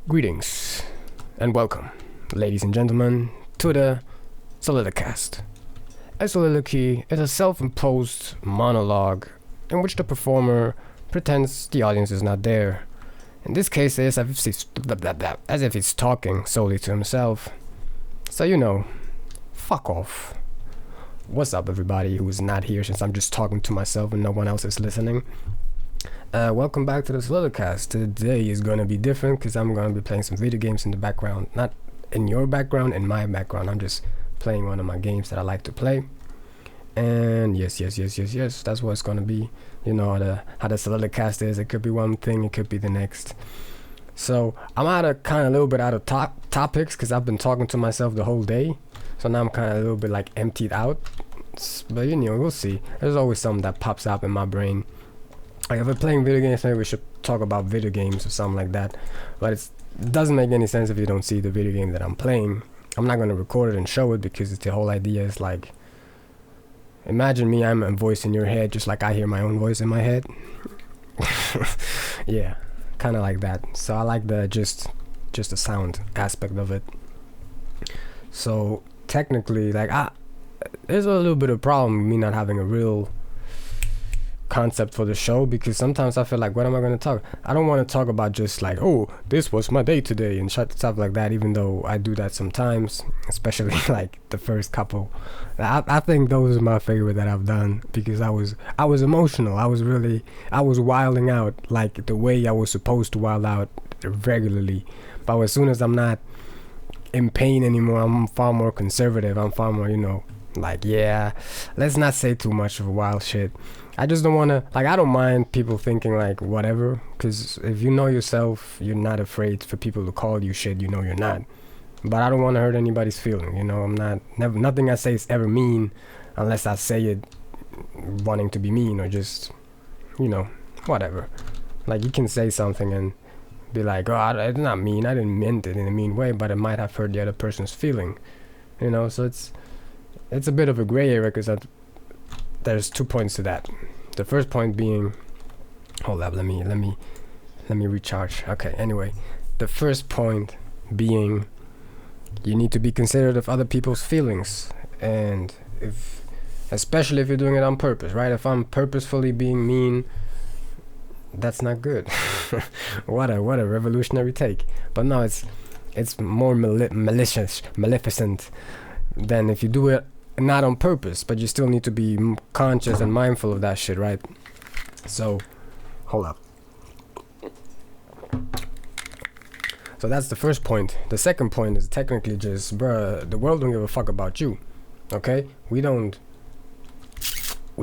Greetings and welcome, ladies and gentlemen, to the Solilocast. A soliloquy is a self-imposed monologue in which the performer pretends the audience is not there. In this case, it's as if he's talking solely to himself. So, fuck off. What's up, everybody who is not here, since I'm just talking to myself and no one else is listening? Welcome back to the Solilocast. Today is going to be different because I'm going to be playing some video games in the background. Not in your background, in my background. I'm just playing one of my games that I like to play. And yes, that's what it's going to be. You know how the Solilocast is. It could be one thing, it could be the next. So I'm a little bit out of topics because I've been talking to myself the whole day. So now I'm kind of a little bit like emptied out. But we'll see. There's always something that pops up in my brain. Like if we're playing video games, maybe we should talk about video games or something like that. But it doesn't make any sense if you don't see the video game that I'm playing. I'm not going to record it and show it because the whole idea is like, imagine me, I'm a voice in your head just like I hear my own voice in my head. Yeah, kind of like that. So I like the just the sound aspect of it. So technically, like there's a little bit of problem with me not having a real concept for the show, because sometimes I feel like, what am I going to talk? I don't want to talk about just like, oh, this was my day today and stuff like that, even though I do that sometimes, especially like the first couple. I think those are my favorite that I've done, because I was emotional. I was wilding out like the way I was supposed to wild out regularly. But as soon as I'm not in pain anymore, I'm far more conservative. I'm far more, like, yeah, let's not say too much of wild shit. I just don't want to, like, I don't mind people thinking like whatever, because if you know yourself, you're not afraid for people to call you shit you're not. But I don't want to hurt anybody's feeling, I'm nothing I say is ever mean unless I say it wanting to be mean, or just, whatever. Like, you can say something and be like, oh, it's not mean, I didn't mean it in a mean way, but it might have hurt the other person's feeling, so it's a bit of a gray area, because there's 2 points to that. The first point being, hold up, let me recharge. Okay, anyway, the first point being, you need to be considerate of other people's feelings, and especially if you're doing it on purpose, right? If I'm purposefully being mean, that's not good. what a revolutionary take. But no, it's more maleficent than if you do it not on purpose, but you still need to be conscious and mindful of that shit, right? So, hold up. So that's the first point. The second point is technically just, bruh, the world don't give a fuck about you, okay? We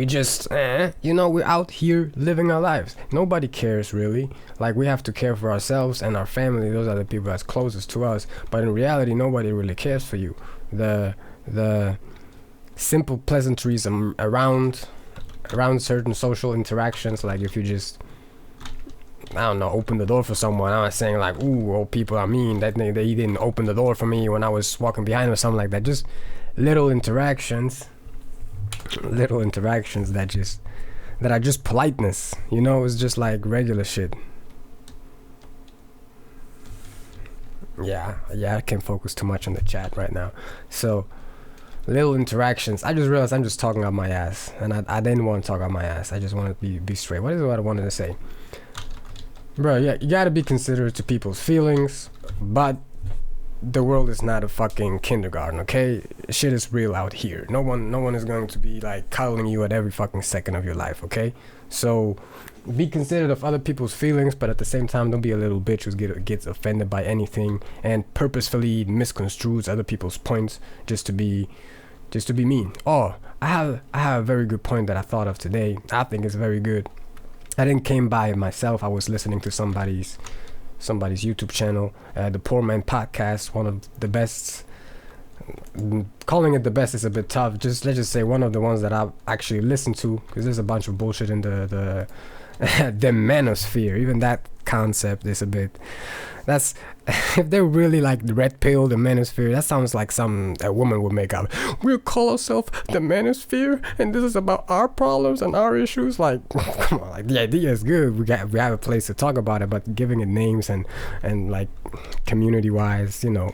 just, we're out here living our lives. Nobody cares, really. Like, we have to care for ourselves and our family. Those are the people that's closest to us. But in reality, nobody really cares for you. The simple pleasantries around certain social interactions, like if you just, I don't know, open the door for someone. I'm not saying like, ooh, old people are mean, that they didn't open the door for me when I was walking behind or something like that. Just little interactions that are just politeness, it's just like regular shit. Yeah, I can't focus too much on the chat right now. So little interactions. I just realized I'm just talking out my ass, and I didn't want to talk out my ass. I just wanted to be straight. What is it what I wanted to say? Bro, yeah, you gotta be considerate to people's feelings, but the world is not a fucking kindergarten, okay? Shit is real out here. No one is going to be like cuddling you at every fucking second of your life, okay? So be considerate of other people's feelings, but at the same time, don't be a little bitch who gets offended by anything and purposefully misconstrues other people's points just to be mean. Oh, I have a very good point that I thought of today. I think it's very good. I didn't came by it myself. I was listening to somebody's YouTube channel, the Poor Man Podcast, one of the best. Calling it the best is a bit tough. Let's just say one of the ones that I actually listened to, because there's a bunch of bullshit in the manosphere. Even that concept is a bit That's if they're really like the red pill, the manosphere. That sounds like some a woman would make up. We'll call ourselves the manosphere, and this is about our problems and our issues. Like, come on, like the idea is good. We have a place to talk about it, but giving it names and like community wise, you know,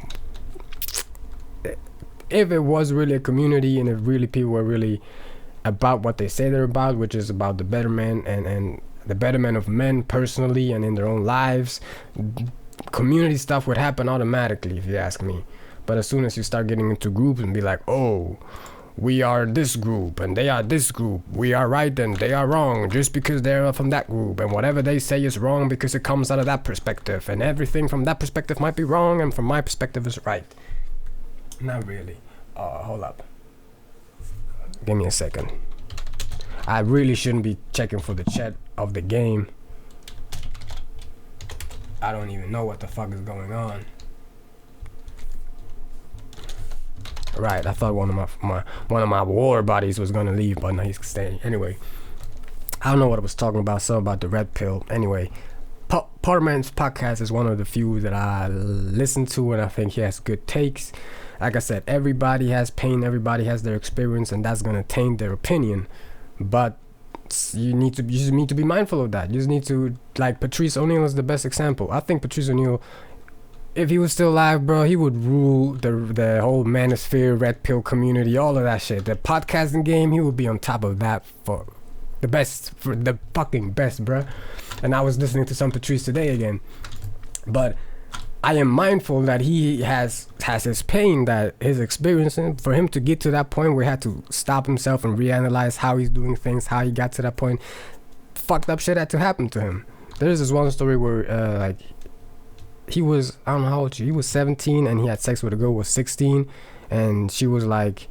if it was really a community and if really people were really about what they say they're about, which is about the betterment and the betterment of men personally and in their own lives, community stuff would happen automatically, if you ask me. But as soon as you start getting into groups and be like, oh, we are this group and they are this group, we are right and they are wrong just because they're from that group, and whatever they say is wrong because it comes out of that perspective, and everything from that perspective might be wrong and from my perspective is right. Not really. Hold up. Give me a second. I really shouldn't be checking for the chat of the game. I don't even know what the fuck is going on. Right, I thought one of my war buddies was gonna leave, but no, he's staying. Anyway, I don't know what I was talking about. So about the red pill. Anyway, Parman's podcast is one of the few that I listen to, and I think he has good takes. Like I said, everybody has pain, everybody has their experience, and that's gonna taint their opinion. But you just need to be mindful of that. You just need to, like, Patrice O'Neal is the best example. I think Patrice O'Neal, if he was still alive, bro, he would rule the whole manosphere, red pill community, all of that shit. The podcasting game, he would be on top of that for the fucking best, bro. And I was listening to some Patrice today again, but I am mindful that he has his pain, that his experience, and for him to get to that point where he had to stop himself and reanalyze how he's doing things, how he got to that point. Fucked up shit had to happen to him. There's this one story where like he was, I don't know how old he was 17 and he had sex with a girl who was 16, and she was like,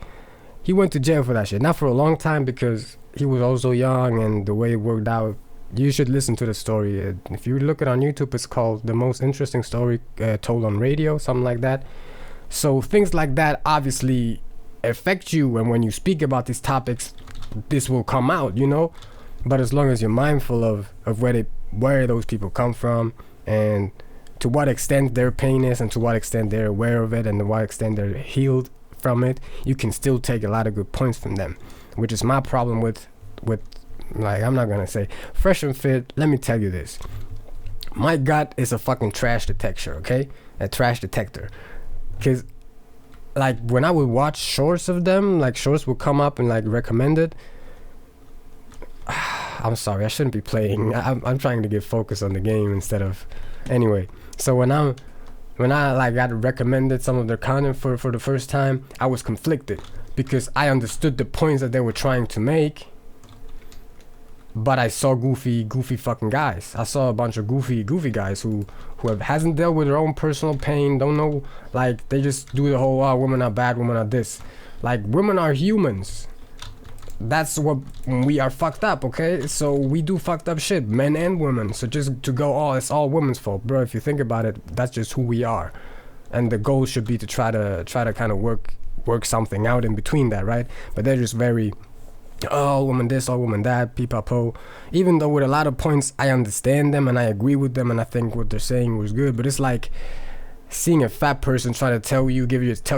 he went to jail for that shit. Not for a long time because he was also young, and the way it worked out, you should listen to the story. If you look it on YouTube, it's called The Most Interesting Story Told on Radio, something like that. So things like that obviously affect you, and when you speak about these topics, this will come out, you know. But as long as you're mindful of where those people come from, and to what extent their pain is, and to what extent they're aware of it, and to what extent they're healed from it, you can still take a lot of good points from them, which is my problem with like, I'm not gonna say Fresh and Fit. Let me tell you this, my gut is a fucking trash detector, okay? A trash detector. Because like when I would watch shorts of them, like shorts would come up and like recommended. I'm sorry, I shouldn't be playing. I'm trying to get focused on the game instead of, anyway. So when I like got recommended some of their content for the first time, I was conflicted because I understood the points that they were trying to make, but I saw goofy fucking guys. I saw a bunch of goofy guys who hasn't dealt with their own personal pain, don't know, like they just do the whole, oh, women are bad, women are this. Like, women are humans. That's what we are, fucked up, okay? So we do fucked up shit, men and women. So just to go, oh, it's all women's fault, bro. If you think about it, that's just who we are, and the goal should be to try to kind of work something out in between that, right? But they're just very, oh, woman this, oh, woman that, peepapo. Even though with a lot of points I understand them and I agree with them and I think what they're saying was good, but it's like seeing a fat person try to tell you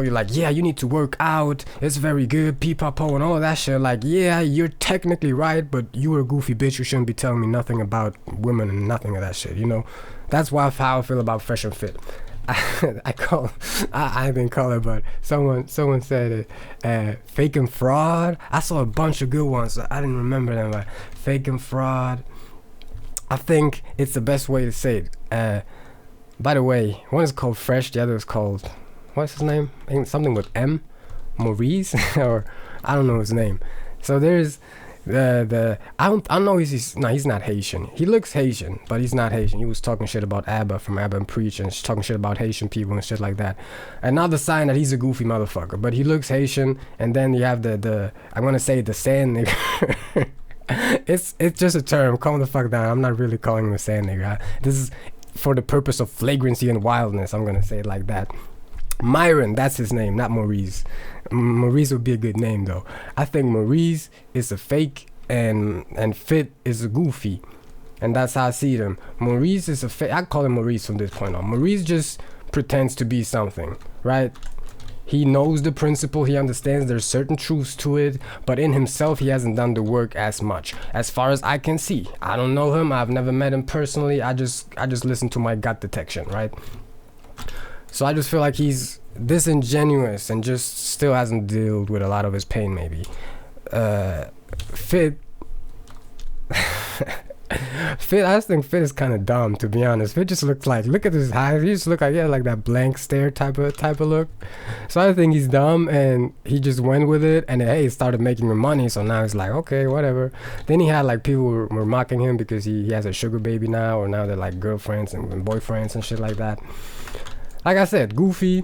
like, yeah, you need to work out, it's very good, peepapo, and all of that shit. Like, yeah, you're technically right, but you were a goofy bitch. You shouldn't be telling me nothing about women and nothing of that shit, you know? That's how I feel about Fresh and Fit. I didn't call it, but someone said it, fake and fraud. I saw a bunch of good ones, so I didn't remember them, but fake and fraud, I think it's the best way to say it. By the way, one is called Fresh, the other is called, what's his name? Something with M, Maurice, or I don't know his name. So there's I don't know, he's not Haitian. He looks Haitian, but he's not Haitian. He was talking shit about ABBA from ABBA and Preach, and talking shit about Haitian people and shit like that. Another sign that he's a goofy motherfucker, but he looks Haitian. And then you have the I'm gonna say the sand nigga. it's just a term. Calm the fuck down. I'm not really calling him a sand nigga. This is for the purpose of flagrancy and wildness. I'm gonna say it like that. Myron, that's his name, not Maurice. Maurice would be a good name though. I think Maurice is a fake and Fit is a goofy. And that's how I see them. Maurice is I call him Maurice from this point on. Maurice just pretends to be something, right? He knows the principle, he understands there's certain truths to it, but in himself he hasn't done the work as much, as far as I can see. I don't know him, I've never met him personally, I just listen to my gut detection, right? So I just feel like he's disingenuous and just still hasn't dealt with a lot of his pain, maybe. Fit Fit, I just think Fit is kind of dumb, to be honest. Fit just looks like, look at his eyes. He just look like, yeah, like that blank stare type of look. So I think he's dumb, and he just went with it, and hey, he started making him money. So now he's like, okay, whatever. Then he had like people were mocking him because he has a sugar baby now, or now they're like girlfriends and boyfriends and shit like that. Like I said, goofy,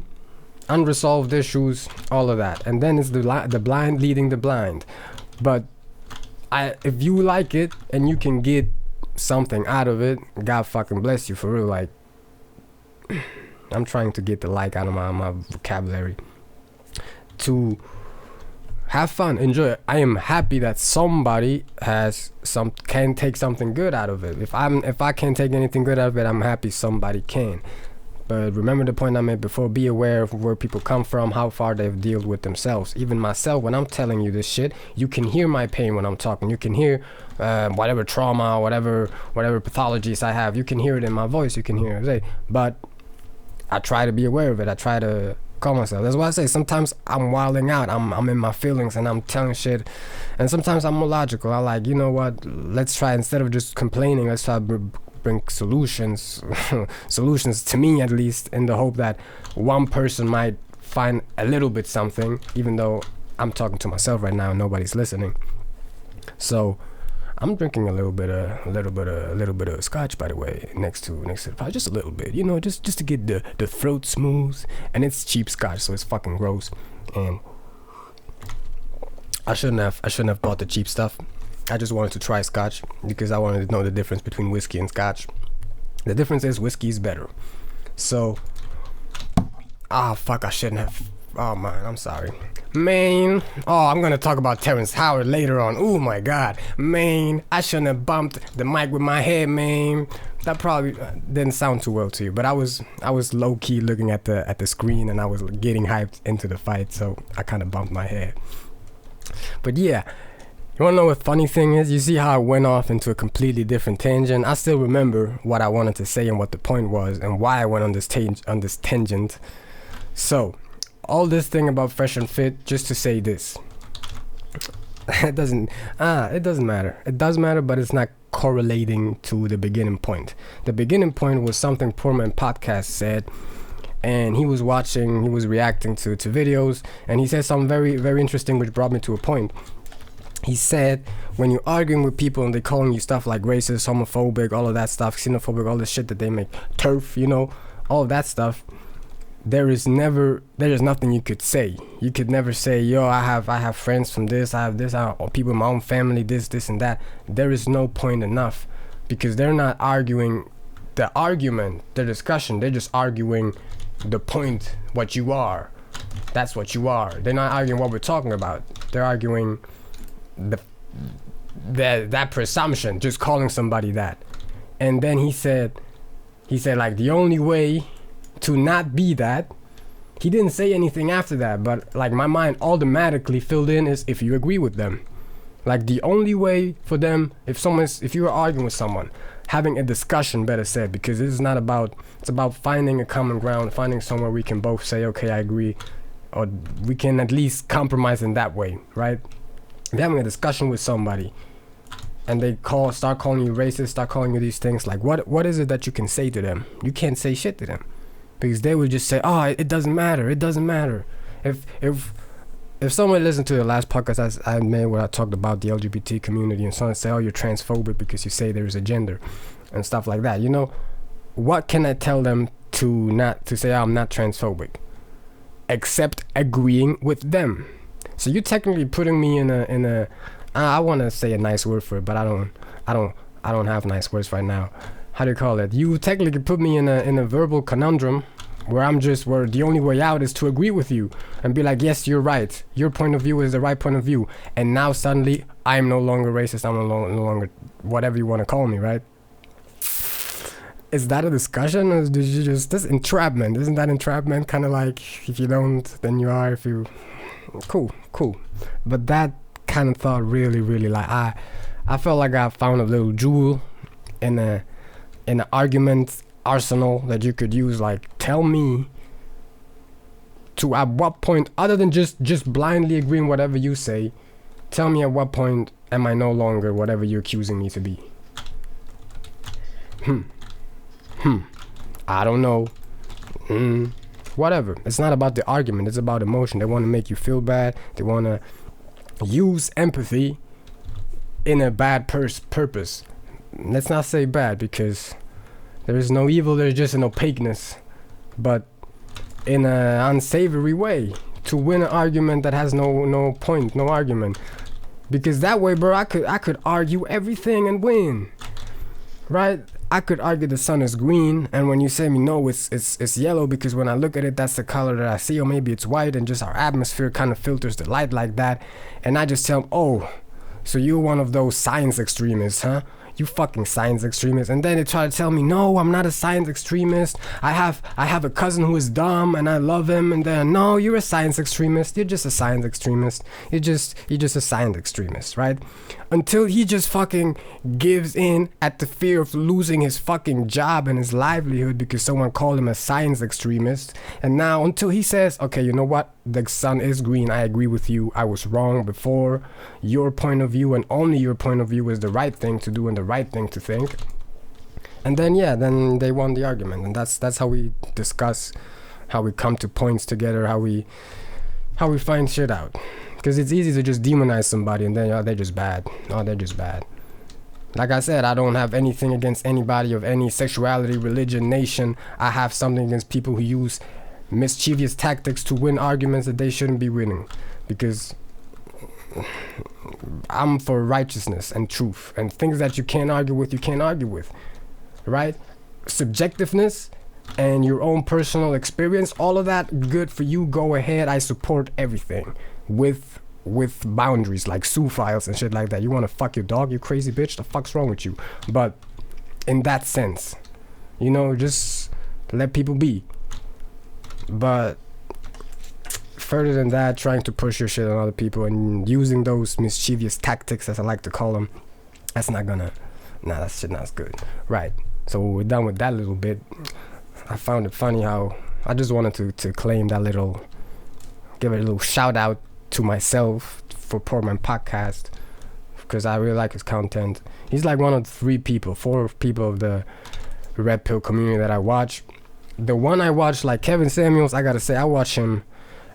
unresolved issues, all of that. And then it's the blind leading the blind. But if you like it and you can get something out of it, God fucking bless you, for real. Like, I'm trying to get the like out of my vocabulary to have fun, enjoy it. I am happy that somebody can take something good out of it. If I can't take anything good out of it, I'm happy somebody can. But remember the point I made before, be aware of where people come from, how far they've dealt with themselves. Even myself, when I'm telling you this shit, you can hear my pain when I'm talking. You can hear whatever trauma, whatever pathologies I have. You can hear it in my voice, you can hear it. But I try to be aware of it. I try to calm myself. That's why I say sometimes I'm wilding out. I'm in my feelings and I'm telling shit. And sometimes I'm more logical. I like, you know what, let's try, instead of just complaining, let's try to bring solutions to me, at least, in the hope that one person might find a little bit something, even though I'm talking to myself right now and nobody's listening. So I'm drinking a little bit of scotch, by the way, next to the pot, just a little bit, you know, just to get the throat smooth. And it's cheap scotch, so it's fucking gross. And I shouldn't have bought the cheap stuff. I just wanted to try scotch because I wanted to know the difference between whiskey and scotch. The difference is whiskey is better. So, fuck, I shouldn't have. Oh man, I'm sorry. Man, I'm gonna talk about Terrence Howard later on. Oh my god, man, I shouldn't have bumped the mic with my head, man. That probably didn't sound too well to you, but I was low key looking at the screen and I was getting hyped into the fight, so I kind of bumped my head. But yeah. You wanna know what funny thing is? You see how I went off into a completely different tangent? I still remember what I wanted to say and what the point was and why I went on this tangent. So, all this thing about Fresh and Fit, just to say this. It doesn't matter. It does matter, but it's not correlating to the beginning point. The beginning point was something Poorman Podcast said, and he was reacting to videos, and he said something very, very interesting, which brought me to a point. He said, when you're arguing with people and they're calling you stuff like racist, homophobic, all of that stuff, xenophobic, all the shit that they make, turf, you know, all of that stuff, there is nothing you could say. You could never say, yo, I have friends from this, I have this, people in my own family, this and that. There is no point enough, because they're not arguing the argument, the discussion, they're just arguing the point, what you are. That's what you are. They're not arguing what we're talking about. They're arguing that presumption, just calling somebody that. And then he said like, the only way to not be that, he didn't say anything after that, but like my mind automatically filled in, is if you agree with them. Like, the only way for them, if you are arguing with someone, having a discussion, better said, because it's about finding a common ground, finding somewhere we can both say, okay, I agree, or we can at least compromise in that way, right? If you're having a discussion with somebody and they start calling you racist, start calling you these things, like what is it that you can say to them? You can't say shit to them, because they would just say, it doesn't matter. If someone listened to the last podcast I made where I talked about the LGBT community, and someone say, you're transphobic because you say there is a gender and stuff like that, you know, what can I tell them to say, I'm not transphobic, except agreeing with them? So you're technically putting me in a I want to say a nice word for it, but I don't have nice words right now. How do you call it? You technically put me in a verbal conundrum where the only way out is to agree with you and be like, yes, you're right. Your point of view is the right point of view. And now suddenly I'm no longer racist. I'm no longer whatever you want to call me, right? is that a discussion, or did you just this entrapment? Isn't that entrapment? Kind of like if you don't, then you are. If you, cool. But that kind of thought really like I felt like I found a little jewel in an argument arsenal that you could use. Like, tell me to at what point, other than just blindly agreeing whatever you say, tell me at what point am I no longer whatever you're accusing me to be. I don't know. Whatever. It's not about the argument, it's about emotion. They want to make you feel bad. They want to use empathy in a bad purpose. Let's not say bad, because there is no evil, there's just an opaqueness. But in an unsavory way, to win an argument that has no point, no argument. Because that way, bro, I could argue everything and win, right? I could argue the sun is green, and when you say me no, it's yellow, because when I look at it, that's the color that I see, or maybe it's white, and just our atmosphere kind of filters the light like that. And I just tell them, oh, so you're one of those science extremists, huh? You fucking science extremist. And then they try to tell me, no, I'm not a science extremist. I have a cousin who is dumb and I love him. And then, no, you're a science extremist. You're just a science extremist. You're just a science extremist, right? Until he just fucking gives in at the fear of losing his fucking job and his livelihood because someone called him a science extremist. And now until he says, okay, you know what? The sun is green. I agree with you. I was wrong before. Your point of view and only your point of view is the right thing to do and the right thing to think. And then, yeah, then they won the argument. And that's how we discuss, how we come to points together, how we find shit out. Because it's easy to just demonize somebody and then, oh, they're just bad. Oh, they're just bad. Like I said, I don't have anything against anybody of any sexuality, religion, nation. I have something against people who use mischievous tactics to win arguments that they shouldn't be winning. Because I'm for righteousness and truth, and things that you can't argue with, you can't argue with, right? Subjectiveness and your own personal experience, all of that, good for you, go ahead. I support everything with boundaries, like Sue files and shit like that. You want to fuck your dog, you crazy bitch, the fuck's wrong with you? But in that sense, you know, just let people be. But further than that, trying to push your shit on other people and using those mischievous tactics, as I like to call them, that's not gonna, that shit not good, right? So we're done with that little bit. I found it funny how I just wanted to claim that little, give it a little shout out to myself for Poor Man Podcast, because I really like his content. He's like one of 4 people of the Red Pill community that I watch. The one I watch, like Kevin Samuels, I gotta say, I watch him,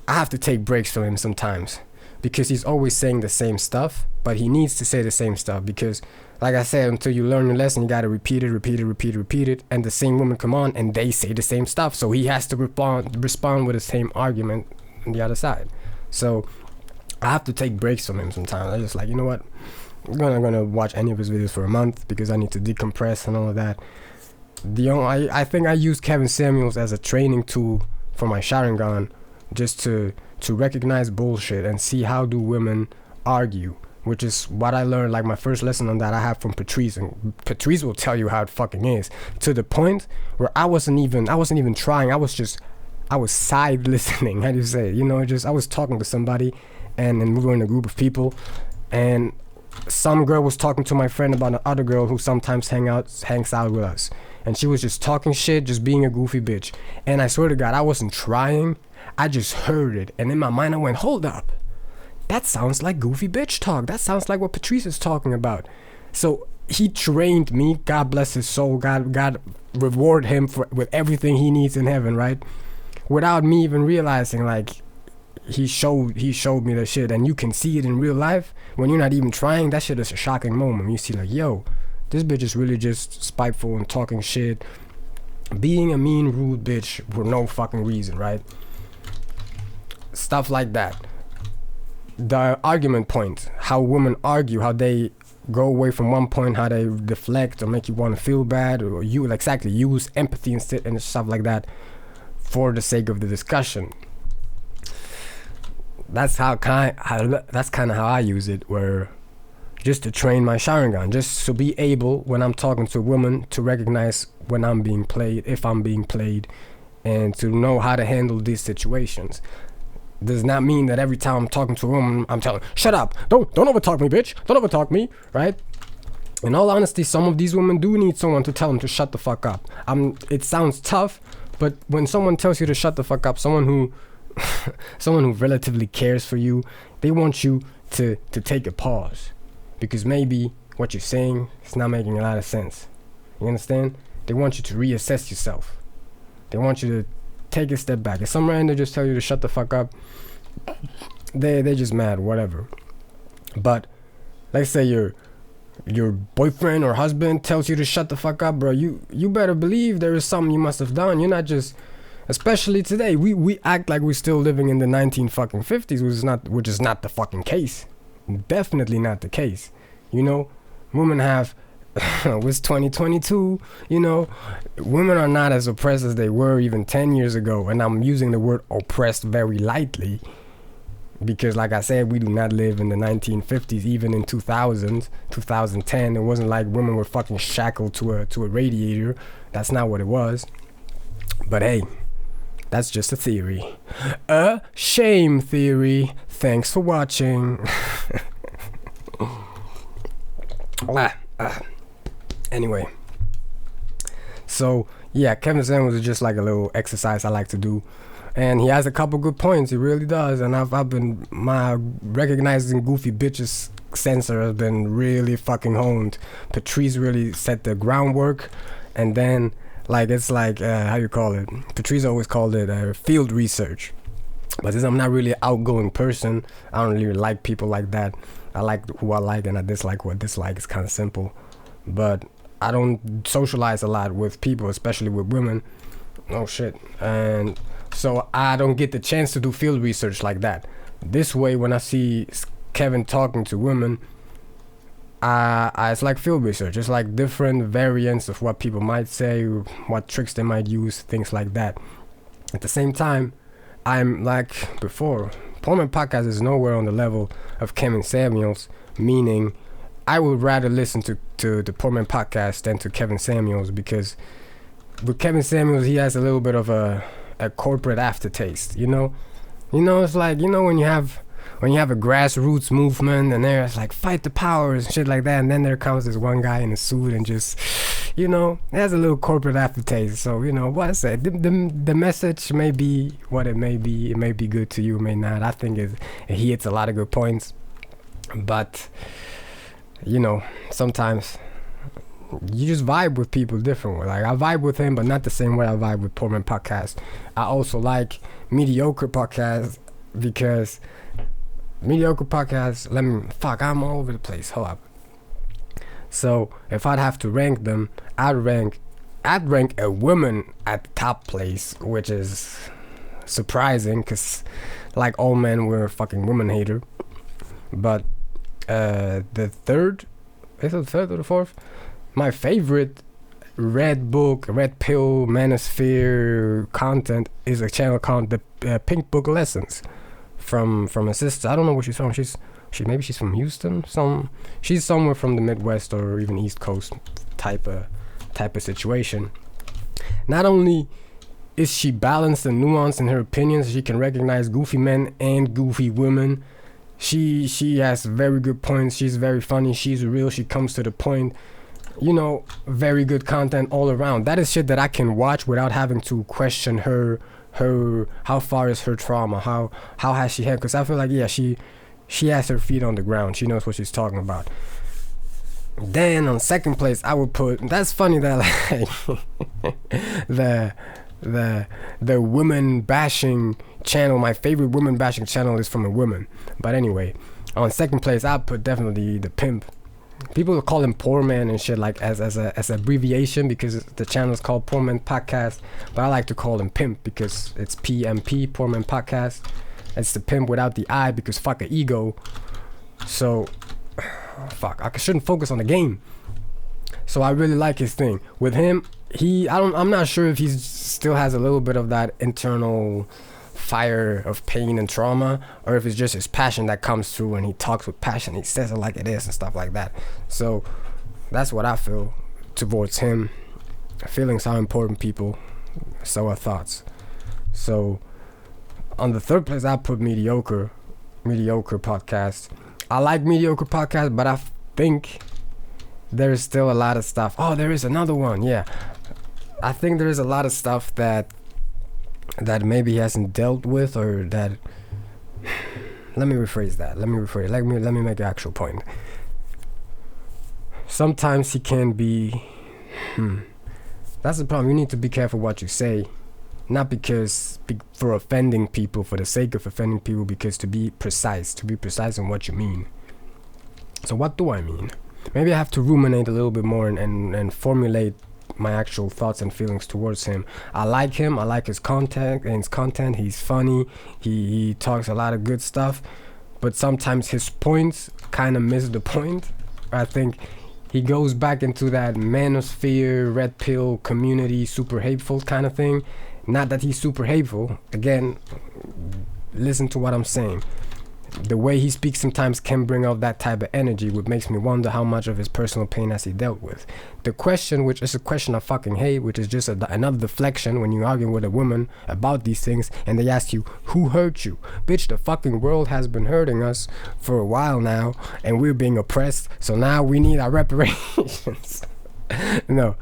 I have to take breaks from him sometimes, because he's always saying the same stuff, but he needs to say the same stuff, because like I said, until you learn your lesson, you gotta repeat it, and the same women come on and they say the same stuff, so he has to respond with the same argument on the other side. So I have to take breaks from him sometimes. I'm just like, you know what, I'm not gonna watch any of his videos for a month, because I need to decompress and all of that. I think I use Kevin Samuels as a training tool for my Sharingan, just to recognize bullshit and see how do women argue, which is what I learned. Like my first lesson on that I have from Patrice, and Patrice will tell you how it fucking is, to the point where I wasn't even trying. I was side listening. How do you say it? You know, just I was talking to somebody, and we were in a group of people, and some girl was talking to my friend about an other girl who sometimes hangs out with us, and she was just talking shit, just being a goofy bitch. And I swear to God, I wasn't trying. I just heard it, and in my mind I went, hold up, that sounds like goofy bitch talk. That sounds like what Patrice is talking about. So he trained me, God bless his soul, God reward him with everything he needs in heaven, right? Without me even realizing, like, he showed me the shit, and you can see it in real life when you're not even trying. That shit is a shocking moment. You see, like, yo, this bitch is really just spiteful and talking shit, being a mean, rude bitch for no fucking reason, right? Stuff like that. The argument point, how women argue, how they go away from one point, how they deflect or make you want to feel bad, or you exactly use empathy instead and stuff like that for the sake of the discussion. That's kind of how I use it, where just to train my Sharingan, just to be able, when I'm talking to a woman, to recognize when I'm being played, if I'm being played, and to know how to handle these situations. Does not mean that every time I'm talking to a woman, I'm telling, shut up, don't overtalk me, bitch, don't overtalk me, right? In all honesty, some of these women do need someone to tell them to shut the fuck up. It sounds tough, but when someone tells you to shut the fuck up, someone who relatively cares for you, they want you to take a pause, because maybe what you're saying is not making a lot of sense. You understand? They want you to reassess yourself. They want you to take a step back. If some random just tell you to shut the fuck up, they're just mad, whatever. But let's say your boyfriend or husband tells you to shut the fuck up, bro, you better believe there is something you must have done. You're not just, especially today, we act like we're still living in the 1950s, which is not the fucking case. Definitely not the case. You know, women have it's 2022, you know, women are not as oppressed as they were even 10 years ago, and I'm using the word oppressed very lightly, because like I said, we do not live in the 1950s. Even in 2010, it wasn't like women were fucking shackled to a radiator. That's not what it was. But hey, that's just a theory, a shame theory. Thanks for watching. Anyway, so yeah, Kevin Samuels is just like a little exercise I like to do, and he has a couple good points. He really does, and I've been, my recognizing goofy bitches sensor has been really fucking honed. Patrice really set the groundwork, and then like it's like how you call it? Patrice always called it field research. But since I'm not really an outgoing person, I don't really like people like that. I like who I like, and I dislike who I dislike. It's kind of simple. But I don't socialize a lot with people, especially with women. Oh shit. And so I don't get the chance to do field research like that. This way, when I see Kevin talking to women, it's like field research. It's like different variants of what people might say, what tricks they might use, things like that. At the same time, I'm like before, Portman Podcast is nowhere on the level of Kevin Samuels, meaning I would rather listen to the Portman Podcast than to Kevin Samuels, because with Kevin Samuels, he has a little bit of a corporate aftertaste, you know? It's like, when you have a grassroots movement and there's like fight the powers and shit like that, and then there comes this one guy in a suit and just, it has a little corporate aftertaste. So, what I said, the message may be what it may be. It may be good to you, it may not. I think he hits a lot of good points, but sometimes you just vibe with people differently. Like, I vibe with him, but not the same way I vibe with Portman Podcast. I also like Mediocre Podcast, because Mediocre Podcast, I'm all over the place. Hold up. So if I'd have to rank them, I'd rank a woman at the top place, which is surprising, because like all men, we're a fucking woman hater. But the third, is it the third or the fourth? My favorite red pill manosphere content is a channel called the Pink Book Lessons from a sister. I don't know where she's from. Maybe she's from Houston. She's somewhere from the Midwest or even East Coast type of situation. Not only is she balanced and nuanced in her opinions, she can recognize goofy men and goofy women. She has very good points. She's very funny. She's real. She comes to the point. Very good content all around. That is shit that I can watch without having to question her how far is her trauma, how has she had, because I feel like, yeah, she has her feet on the ground. She knows what she's talking about. Then on second place, I would put, that's funny that like the women bashing channel, my favorite women bashing channel is from a woman. But anyway, on second place, I'd put definitely the pimp. People call him Poor Man and shit, like as an abbreviation, because the channel is called Poor Man Podcast, but I like to call him Pimp because it's PMP, Poor Man Podcast. It's the pimp without the I, because fuck a ego. So fuck, I shouldn't focus on the game. So I really like his thing. With him, I'm not sure if he still has a little bit of that internal fire of pain and trauma, or if it's just his passion that comes through and he talks with passion, he says it like it is and stuff like that. So that's what I feel towards him. Feelings are important, people. So are thoughts. So on the third place, I put mediocre podcast. I like mediocre podcast, but I think there's still a lot of stuff. Oh, there is another one. Yeah, I think there is a lot of stuff that maybe he hasn't dealt with, or that. Let me rephrase that. Let me make an actual point. Sometimes he can be. That's the problem. You need to be careful what you say, not for offending people, for the sake of offending people, because to be precise on what you mean. So what do I mean? Maybe I have to ruminate a little bit more and formulate my actual thoughts and feelings towards him. I like him. I like his content. He's funny. He talks a lot of good stuff, but sometimes his points kind of miss the point. I think he goes back into that manosphere, red pill community, super hateful kind of thing. Not that he's super hateful. Again, listen to what I'm saying. The way he speaks sometimes can bring out that type of energy, which makes me wonder how much of his personal pain has he dealt with. The question, which is a question I fucking hate, which is just another deflection when you're arguing with a woman about these things and they ask you, who hurt you? Bitch, the fucking world has been hurting us for a while now and we're being oppressed, so now we need our reparations. No,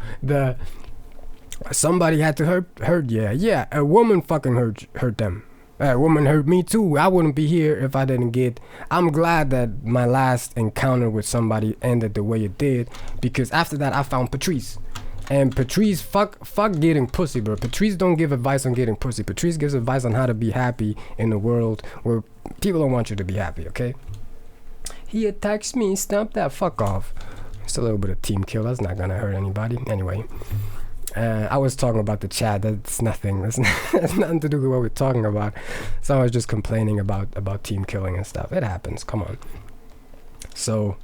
somebody had to hurt. Yeah, a woman fucking hurt them. A woman hurt me too. I wouldn't be here if I didn't get. I'm glad that my last encounter with somebody ended the way it did, because after that I found Patrice. And Patrice, fuck getting pussy, bro. Patrice don't give advice on getting pussy. Patrice gives advice on how to be happy in a world where people don't want you to be happy, okay? He attacks me, stomp that, fuck off. It's a little bit of team kill. That's not gonna hurt anybody. Anyway. I was talking about the chat. That's nothing. That's nothing to do with what we're talking about. So I was just complaining about team killing and stuff. It happens. Come on. So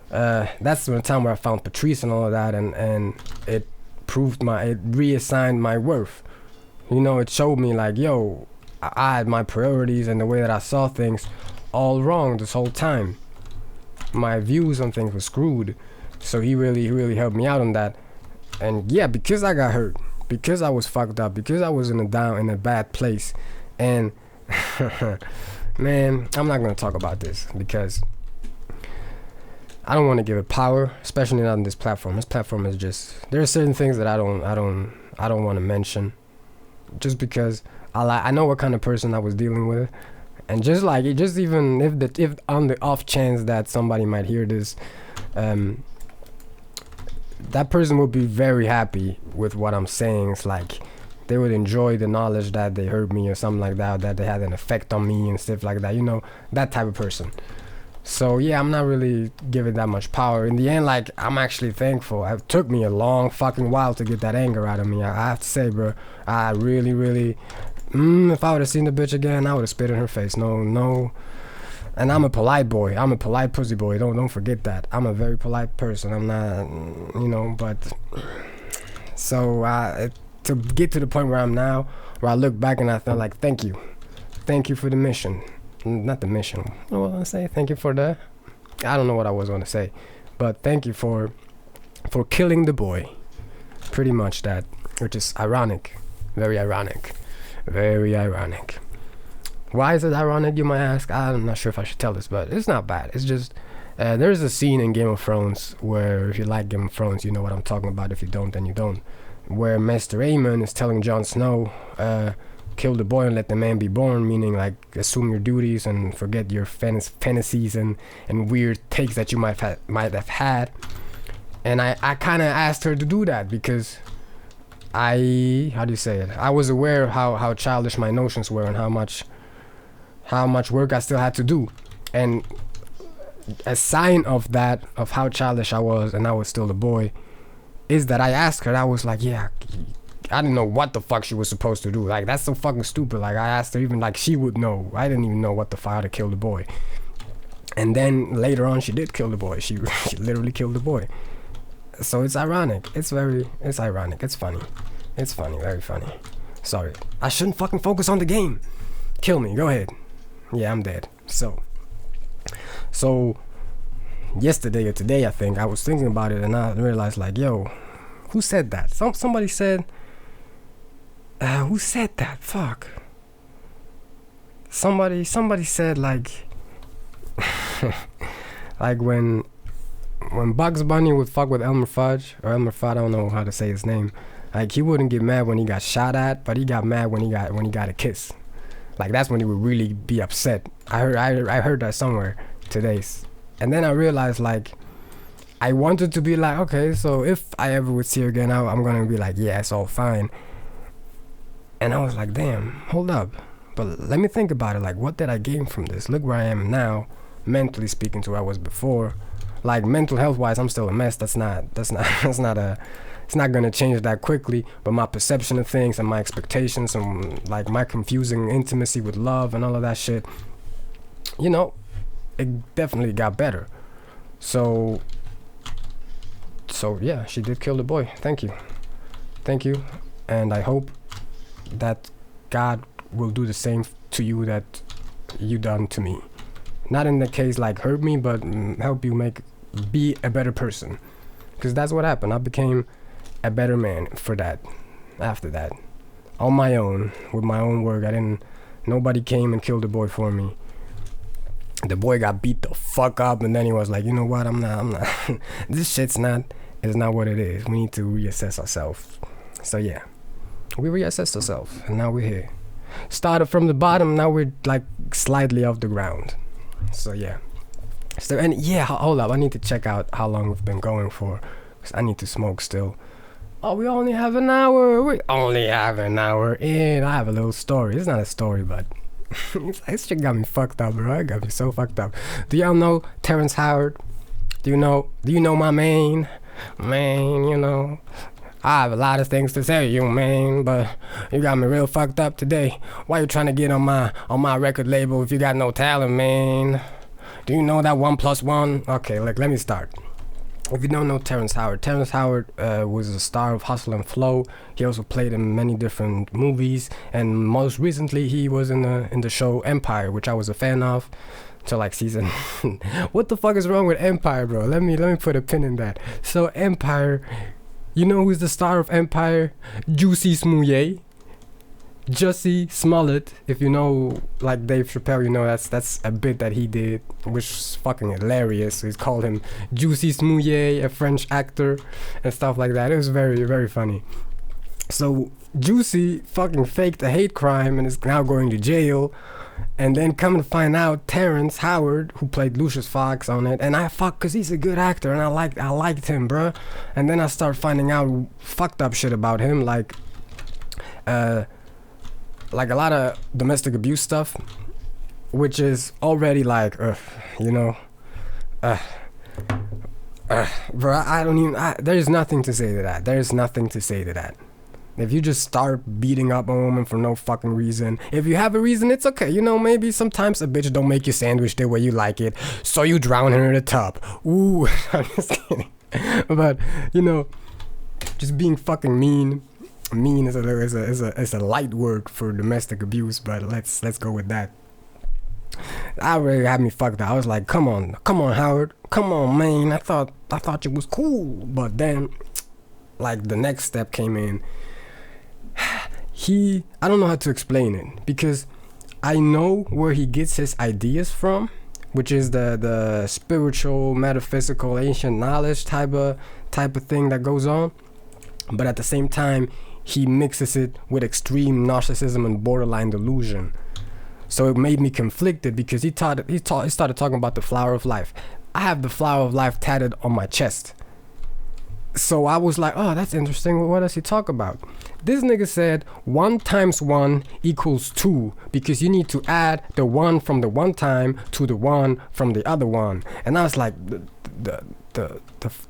that's the time where I found Patrice and all of that, and it reassigned my worth. You know, it showed me like, yo, I had my priorities and the way that I saw things all wrong this whole time. My views on things were screwed. So he really helped me out on that. And yeah, because I got hurt, because I was fucked up, because I was in a bad place, and man, I'm not gonna talk about this because I don't want to give it power, especially not on this platform. This platform is just, there are certain things that I don't want to mention, just because I know what kind of person I was dealing with, and just even if on the off chance that somebody might hear this, that person would be very happy with what I'm saying. It's like they would enjoy the knowledge that they heard me or something like that, that they had an effect on me and stuff like that, you know, that type of person. So yeah, I'm not really giving that much power. In the end, like, I'm actually thankful. It took me a long fucking while to get that anger out of me. I have to say, bro, I really if I would have seen the bitch again, I would have spit in her face. No. And I'm a polite boy. I'm a polite pussy boy. Don't forget that. I'm a very polite person. I'm not, you know, but so to get to the point where I'm now, where I look back and I feel like, thank you for the mission. Not the mission. What do I want to say? Thank you for the, I don't know what I was going to say, but thank you for killing the boy. Pretty much that, which is ironic. Very ironic. Why is it ironic, you might ask? I'm not sure if I should tell this, but it's not bad. It's just, there's a scene in Game of Thrones where, if you like Game of Thrones, you know what I'm talking about. If you don't, then you don't. Where Maester Aemon is telling Jon Snow, kill the boy and let the man be born, meaning like assume your duties and forget your fantasies and weird takes that you might have had. And I kind of asked her to do that because how do you say it? I was aware of how childish my notions were and how much work I still had to do. And a sign of that, of how childish I was and I was still a boy, is that I asked her, I was like, yeah, I didn't know what the fuck she was supposed to do. Like, that's so fucking stupid. Like, I asked her even like she would know. I didn't even know what the fuck, how to kill the boy. And then later on she did kill the boy. She literally killed the boy. So it's ironic. It's ironic. It's funny. It's funny, very funny. Sorry. I shouldn't fucking focus on the game. Kill me. Go ahead. Yeah, I'm dead. So yesterday or today, I think I was thinking about it, and I realized, like, yo, who said that? Somebody said. Who said that? Fuck. Somebody said, like, like when Bugs Bunny would fuck with Elmer Fudd, I don't know how to say his name. Like, he wouldn't get mad when he got shot at, but he got mad when he got a kiss. Like, that's when he would really be upset. I heard that somewhere today. And then I realized, like, I wanted to be like, okay, so if I ever would see her again, I'm gonna be like, yeah, it's all fine. And I was like, damn, hold up. But let me think about it. Like, what did I gain from this? Look where I am now, mentally speaking, to where I was before. Like, mental health wise, I'm still a mess. It's not gonna change that quickly. But my perception of things and my expectations and like my confusing intimacy with love and all of that shit, you know, it definitely got better. So yeah, she did kill the boy. Thank you, and I hope that God will do the same to you that you done to me. Not in the case like hurt me, but help you be a better person, because that's what happened. I became a better man for that. After that, on my own, with my own work. Nobody came and killed the boy for me. The boy got beat the fuck up, and then he was like, you know what, I'm not this shit's not what it is. We need to reassess ourselves. So yeah, we reassessed ourselves, and now we're here. Started from the bottom, now we're like slightly off the ground. So yeah. So, and yeah, hold up, I need to check out how long we've been going for, because I need to smoke still. Oh, we only have an hour in. I have a little story. It's not a story, but this shit got me fucked up, bro. It got me so fucked up. Do y'all know Terrence Howard? Do you know my man, you know, I have a lot of things to tell you, man, but you got me real fucked up today. Why you trying to get on my record label if you got no talent, man? Do you know that 1+1? Okay, let me start. If you don't know Terrence Howard was a star of Hustle and Flow. He also played in many different movies, and most recently he was in the show Empire, which I was a fan of till like season. What the fuck is wrong with Empire, bro? Let me put a pin in that. So Empire, you know who's the star of Empire? Jussie Smollett. If you know, like Dave Chappelle, you know that's a bit that he did, which is fucking hilarious. So he's called him Jussie Smollett, a French actor, and stuff like that. It was very, very funny. So Jussie fucking faked a hate crime and is now going to jail. And then come to find out, Terrence Howard, who played Lucius Fox on it, and because he's a good actor, and I liked him, bruh. And then I start finding out fucked up shit about him, like a lot of domestic abuse stuff, which is already like, you know, bro, there's nothing to say to that. If you just start beating up a woman for no fucking reason, if you have a reason, it's okay. You know, maybe sometimes a bitch don't make your sandwich the way you like it, so you drown her in the tub. Ooh, I'm just kidding. But, you know, just being fucking mean is a light word for domestic abuse, but let's go with that. That really had me fucked up. I was like, come on Howard, come on, man. I thought you was cool. But then, like, the next step came in. I don't know how to explain it, because I know where he gets his ideas from, which is the spiritual, metaphysical, ancient knowledge type of thing that goes on. But at the same time, he mixes it with extreme narcissism and borderline delusion. So it made me conflicted, because he started talking about the flower of life. I have the flower of life tatted on my chest. So I was like, oh, that's interesting. What does he talk about? This nigga said 1 × 1 = 2, because you need to add the 1 from the one time to the 1 from the other one. And I was like, the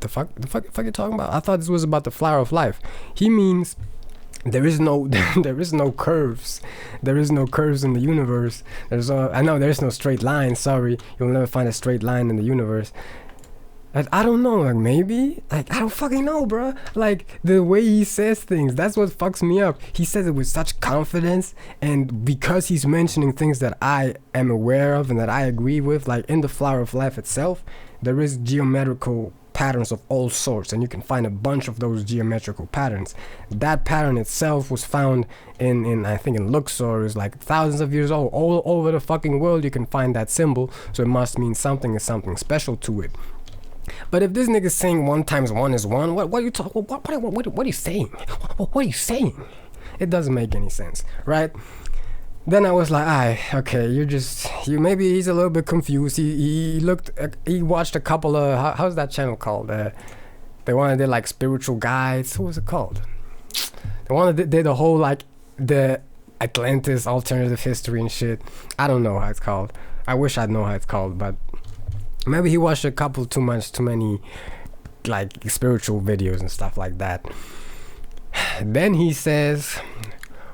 fuck you talking about? I thought this was about the flower of life. He means there is no curves. There is no curves in the universe. There's no straight line. Sorry, you'll never find a straight line in the universe. I don't know, like maybe, like I don't fucking know, bro. Like the way he says things, that's what fucks me up. He says it with such confidence, and because he's mentioning things that I am aware of and that I agree with, like in the Flower of Life itself, there is geometrical patterns of all sorts, and you can find a bunch of those geometrical patterns. That pattern itself was found in I think in Luxor, is like thousands of years old. All over the fucking world you can find that symbol, so it must mean something, is something special to it. But if this nigga's saying 1 times 1 is 1, what are you talking? What are you saying? What are you saying? It doesn't make any sense, right? Then I was like, okay, you maybe he's a little bit confused. He watched a couple of how's that channel called? The one that did like spiritual guides. What was it called? The one that did the whole like the Atlantis alternative history and shit. I don't know how it's called. I wish I'd know how it's called, but maybe he watched a couple too many like spiritual videos and stuff like that. Then he says,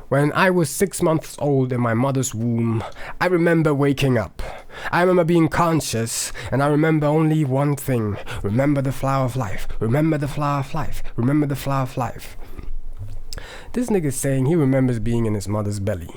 when I was 6 months old in my mother's womb, I remember waking up. I remember being conscious, and I remember only one thing. Remember the flower of life. Remember the flower of life. Remember the flower of life. This nigga's saying he remembers being in his mother's belly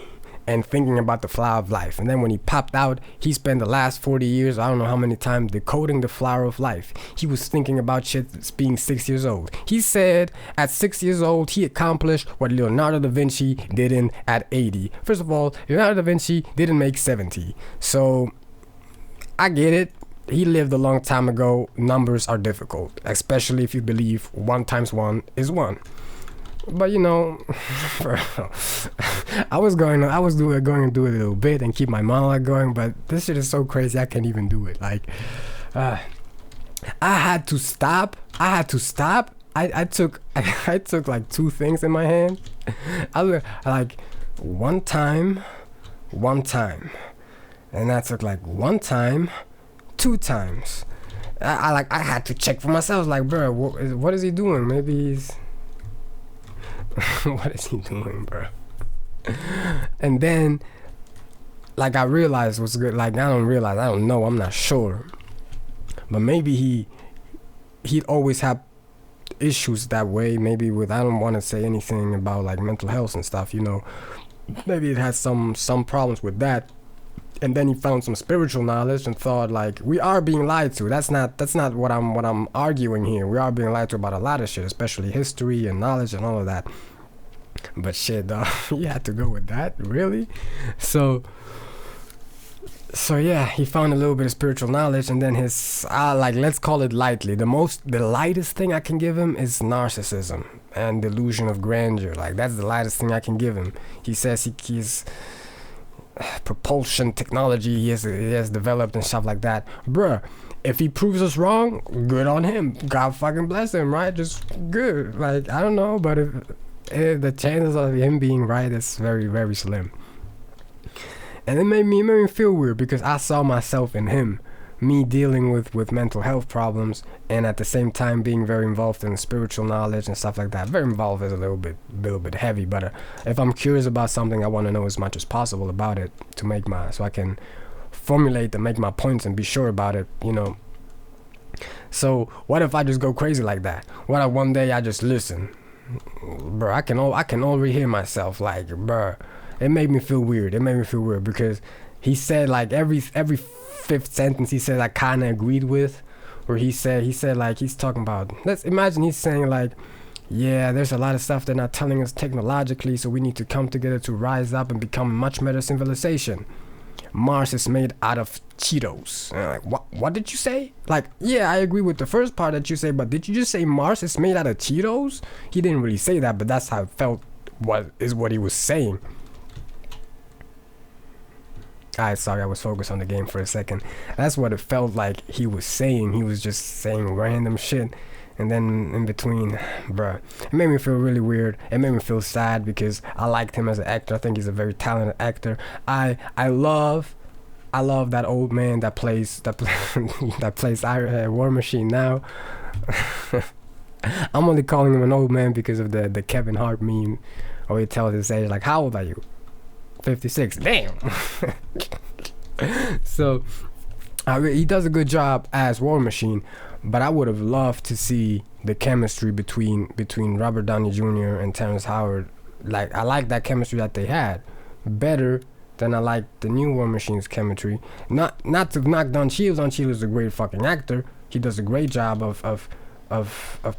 and thinking about the flower of life, and then when he popped out, he spent the last 40 years, I don't know how many times, decoding the flower of life. He was thinking about shit being 6 years old. He said at 6 years old he accomplished what Leonardo da Vinci didn't at 80. First of all, Leonardo da Vinci didn't make 70, so I get it. He lived a long time ago. Numbers are difficult, especially if you believe 1 times 1 is 1. But you know, I was going to do it a little bit and keep my monologue going, but this shit is so crazy I can't even do it. Like, I had to stop. I took like 2 things in my hand. I like one time, and I took like 1 time, 2 times. I had to check for myself. Like, bro, what is he doing? Maybe he's what is he doing, bro? And then, like, I realized what's good. Like, I don't know, I'm not sure, but maybe he'd always have issues that way. Maybe with, I don't want to say anything about like mental health and stuff, you know. Maybe it has some problems with that, and then he found some spiritual knowledge and thought like, we are being lied to. That's not what I'm arguing here. We are being lied to about a lot of shit, especially history and knowledge and all of that. But shit, dog, you had to go with that, really? So yeah, he found a little bit of spiritual knowledge, and then his like, let's call it lightly, the lightest thing I can give him is narcissism and delusion of grandeur. Like, that's the lightest thing I can give him. He says he's propulsion technology he has developed and stuff like that. Bruh, if he proves us wrong, good on him. God fucking bless him, right? Just good. Like, I don't know, but if the chances of him being right is very, very slim. And it made me feel weird, because I saw myself in him, me dealing with mental health problems, and at the same time being very involved in spiritual knowledge and stuff like that. Very involved is a little bit heavy, but if I'm curious about something, I want to know as much as possible about it so I can formulate and make my points and be sure about it, you know. So what if I just go crazy like that? What if one day I just listen? Bro, I can already hear myself. Like, bro, it made me feel weird. Because he said like every 5th sentence he said I kind of agreed with, where he said like, he's talking about, let's imagine he's saying like, yeah, there's a lot of stuff they're not telling us technologically, so we need to come together to rise up and become a much better civilization. Mars is made out of Cheetos. And I'm like, what did you say? Like, yeah, I agree with the first part that you say, but did you just say Mars is made out of Cheetos? He didn't really say that, but that's how it felt, what he was saying. Alright, sorry, I was focused on the game for a second. That's what it felt like he was saying. He was just saying random shit. And then in between, bruh, it made me feel really weird. It made me feel sad, because I liked him as an actor. I think he's a very talented actor. I love that old man that plays War Machine now. I'm only calling him an old man because of the Kevin Hart meme, where he tells his age, like, how old are you? 56. Damn. So he does a good job as War Machine, But I would have loved to see the chemistry between Robert Downey Jr. and Terrence Howard. Like, I like that chemistry that they had better than I like the new War Machine's chemistry. Not to knock Don Cheadle. Don Cheadle is a great fucking actor. He does a great job of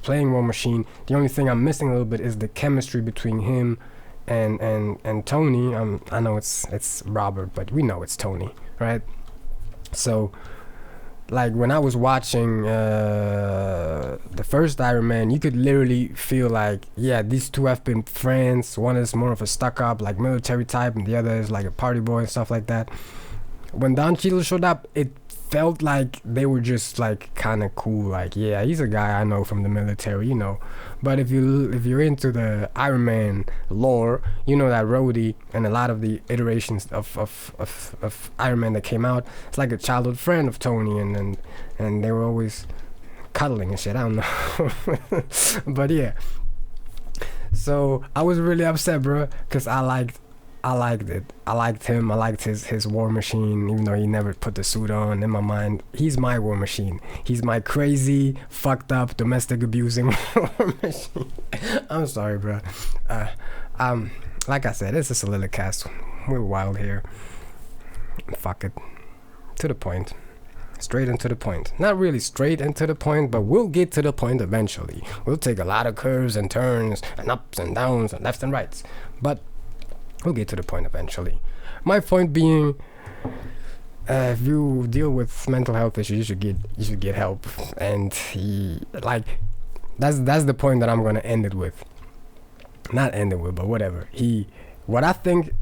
playing War Machine. The only thing I'm missing a little bit is the chemistry between him and Tony. I know it's Robert, but we know it's Tony, right? So, like, when I was watching the first Iron Man, you could literally feel like, yeah, these two have been friends. One is more of a stuck-up, like, military type, and the other is like a party boy and stuff like that. When Don Cheadle showed up, it felt like they were just like kind of cool. Like, yeah, he's a guy I know from the military, you know. But if you're into the Iron Man lore, you know that Rhodey and a lot of the iterations of Iron Man that came out, it's like a childhood friend of Tony, and they were always cuddling and shit. I don't know. But yeah. So I was really upset, bro, because I liked it. I liked him. I liked his War Machine, even though he never put the suit on. In my mind, he's my War Machine. He's my crazy, fucked up, domestic abusing War Machine. I'm sorry, bro. Like I said, it's a Solilocast. We're wild here. Fuck it. To the point. Straight into the point. Not really straight into the point, but we'll get to the point eventually. We'll take a lot of curves and turns and ups and downs and lefts and rights. But we'll get to the point eventually. My point being, if you deal with mental health issues, you should get help. And that's the point that I'm gonna end it with. Not end it with, but whatever. What I think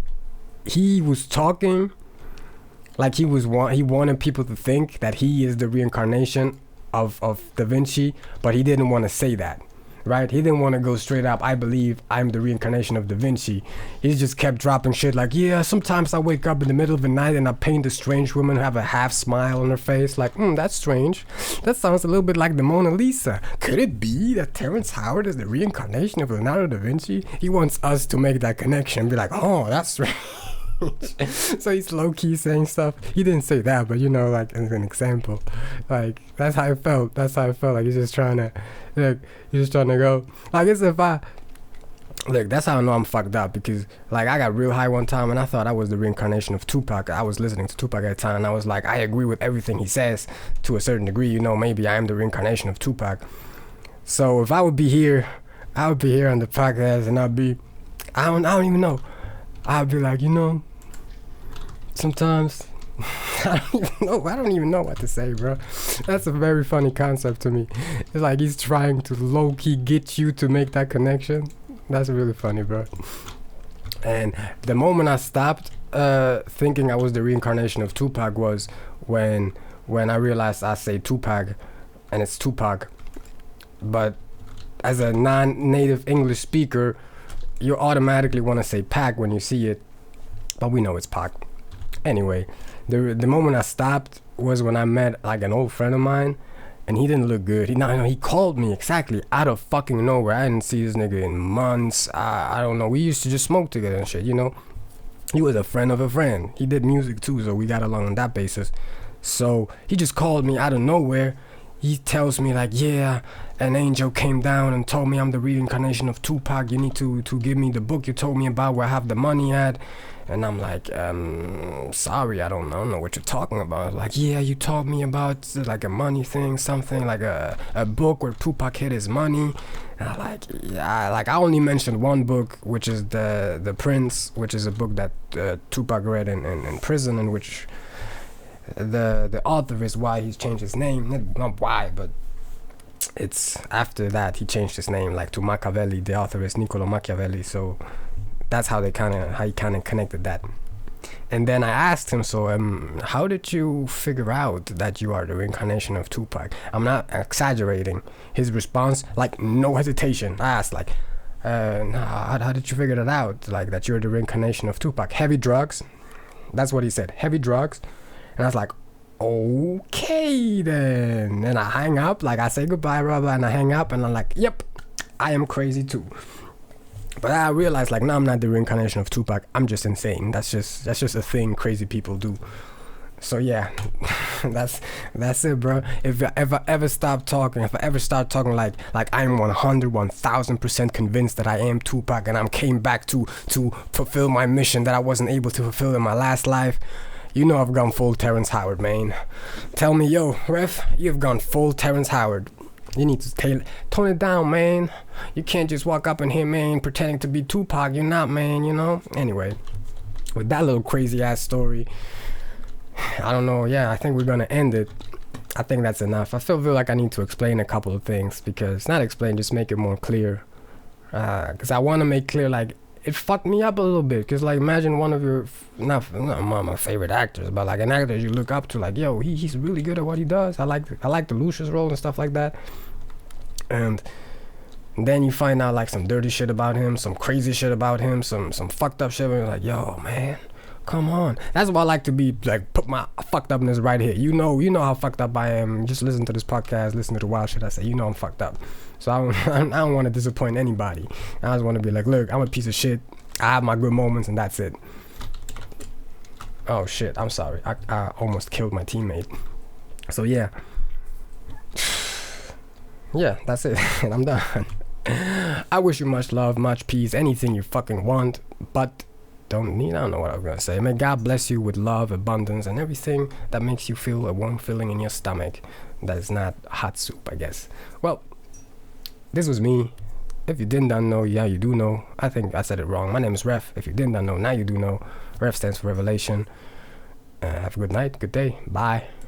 he was talking, like he wanted people to think that he is the reincarnation of Da Vinci, but he didn't want to say that. Right? He didn't want to go straight up, I believe I'm the reincarnation of Da Vinci. He just kept dropping shit like, yeah, sometimes I wake up in the middle of the night and I paint a strange woman who have a half smile on her face. Like, that's strange. That sounds a little bit like the Mona Lisa. Could it be that Terrence Howard is the reincarnation of Leonardo da Vinci? He wants us to make that connection and be like, oh, that's strange. So he's low-key saying stuff. He didn't say that, but you know, like, as an example, like, that's how I felt. Like, he's just trying to go, like, as if that's how I know I'm fucked up, because like I got real high one time and I thought I was the reincarnation of Tupac. I was listening to Tupac at the time and I was like, I agree with everything he says to a certain degree, you know, maybe I am the reincarnation of Tupac. So if I would be here on the podcast and I don't even know, I'd be like, you know, sometimes I don't even know what to say, bro. That's a very funny concept to me. It's like he's trying to low-key get you to make that connection. That's really funny, bro. And the moment I stopped thinking I was the reincarnation of Tupac was when I realized I say Tupac and it's Tupac. But as a non-native English speaker, you automatically want to say Pac when you see it, but we know it's Pac. Anyway, the moment I stopped was when I met like an old friend of mine, and he didn't look good. He called me exactly out of fucking nowhere. I didn't see this nigga in months. I don't know. We used to just smoke together and shit, you know. He was a friend of a friend. He did music too, so we got along on that basis. So he just called me out of nowhere. He tells me like, yeah, an angel came down and told me I'm the reincarnation of Tupac. You need to give me the book you told me about where I have the money at. And I'm like, sorry, I don't know what you're talking about. Like, yeah, you told me about like a money thing, something like a book where Tupac hid his money. And I'm like, yeah, like I only mentioned one book, which is the Prince, which is a book that Tupac read in prison, in which the author is why he's changed his name. Not why, but it's after that he changed his name, like to Machiavelli. The author is Niccolo Machiavelli, so that's how he kind of connected that. And then I asked him, so how did you figure out that you are the reincarnation of Tupac? I'm not exaggerating. His response, like, no hesitation. I asked, like, how did you figure that out, like that you're the reincarnation of Tupac? Heavy drugs. That's what he said, heavy drugs. And I was like, okay then. And I hang up, like I say goodbye, blah, blah, and I hang up and I'm like, yep, I am crazy too. But I realized, like, no, I'm not the reincarnation of Tupac. I'm just insane. That's just a thing crazy people do. So yeah, that's it, bro. If I ever stop talking, if I ever start talking like I'm 1000% convinced that I am Tupac and I came back to fulfill my mission that I wasn't able to fulfill in my last life, you know I've gone full Terrence Howard, man. Tell me, yo, ref, you've gone full Terrence Howard. You need to tone it down, man. You can't just walk up in here, man, pretending to be Tupac. You're not, man, you know? Anyway, with that little crazy ass story, I don't know. Yeah, I think we're gonna end it. I think that's enough. I feel like I need to explain a couple of things, because not explain, just make it more clear. Because I want to make clear, like, it fucked me up a little bit. Because like, imagine one of your not one of my favorite actors, but like an actor you look up to, like, yo, he's really good at what he does. I like the Lucius role and stuff like that. And then you find out like some dirty shit about him, some crazy shit about him, some fucked up shit, and you're like, yo, man, come on. That's why I like to be like, put my fucked upness right here. You know how fucked up I am. Just listen to this podcast, listen to the wild shit I say. You know I'm fucked up. So I don't want to disappoint anybody. I just want to be like, look, I'm a piece of shit. I have my good moments and that's it. Oh shit, I'm sorry. I almost killed my teammate. So yeah. Yeah, that's it. And I'm done. I wish you much love, much peace, anything you fucking want, but I don't know what I was gonna say. May God bless you with love, abundance, and everything that makes you feel a warm feeling in your stomach that is not hot soup, I guess. Well, this was me. If you did not know, yeah, you do know. I think I said it wrong. My name is Ref. If you did not know, now you do know. Ref stands for Revelation. Have a good night, good day. Bye.